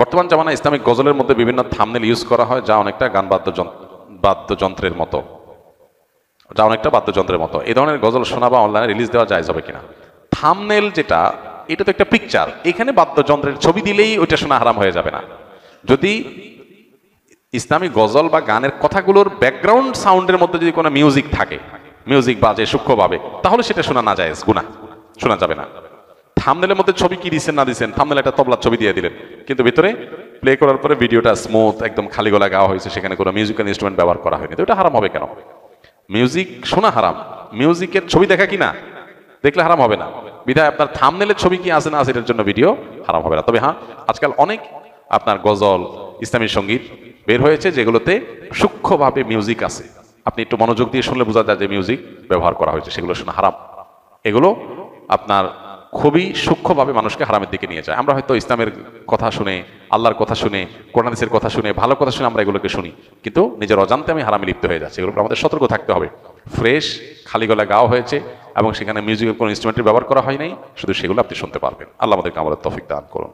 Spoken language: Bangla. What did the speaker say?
বর্তমান জামানায় ইসলামিক গজলের মধ্যে বিভিন্ন থাম্বনেল ইউজ করা হয়, যা অনেকটা গান বাদ্যযন্ত্রের মতো, এই ধরনের গজল শোনা বা অনলাইনে রিলিজ দেওয়া জায়েজ হবে কিনা? থাম্বনেল যেটা, এটা তো একটা পিকচার, এখানে বাদ্যযন্ত্রের ছবি দিলেই ওইটা শোনা হারাম হয়ে যাবে না। যদি ইসলামিক গজল বা গানের কথাগুলোর ব্যাকগ্রাউন্ড সাউন্ডের মধ্যে যদি কোনো মিউজিক থাকে, মিউজিক বাজে সূক্ষ্মভাবে, তাহলে সেটা শোনা না জায়েজ, গুনাহ, শোনা যাবে না। থাম্বনেলের মধ্যে ছবি কি দিচ্ছেন না দিচ্ছেন, থাম্বনেলে একটা তবলার ছবি দিয়ে দিলেন, কিন্তু ভিতরে প্লে করার পরে ভিডিওটা স্মুথ একদম খালি গলা গাওয়া হয়েছে, সেখানে কোনো মিউজিক্যাল ইনস্ট্রুমেন্ট ব্যবহার করা হয়নি, তো এটা হারাম হবে কেন? মিউজিক শোনা হারাম, মিউজিকের ছবি দেখা কি না, দেখলে হারাম হবে না। বিধায় আপনার থাম্বনেলের ছবি কি আছে না আছে এটার জন্য ভিডিও হারাম হবে না। তবে হ্যাঁ, আজকাল অনেক আপনার গজল, ইসলামী সঙ্গীত বের হয়েছে যেগুলোতে সূক্ষ্মভাবে মিউজিক আছে, আপনি একটু মনোযোগ দিয়ে শুনলে বোঝা যায় যে মিউজিক ব্যবহার করা হয়েছে, সেগুলো শোনা হারাম। এগুলো আপনার খুবই সূক্ষ্মভাবে মানুষকে হারামের দিকে নিয়ে যায়। আমরা হয়তো ইসলামের কথা শুনে, আল্লাহর কথা শুনে, কোরআন হাদিসের কথা শুনে, ভালো কথা শুনে আমরা এগুলোকে শুনি, কিন্তু নিজের অজান্তে আমি হারামে লিপ্ত হয়ে যাচ্ছি। এগুলোর আমাদের সতর্ক থাকতে হবে। ফ্রেশ খালি গলা গাওয়া হয়েছে এবং সেখানে মিউজিকের কোনো ইনস্ট্রুমেন্টের ব্যবহার করা হয় নাই, শুধু সেগুলো আপনি শুনতে পারবেন। আল্লাহ আমাদেরকে আমাদের তৌফিক দান করুন।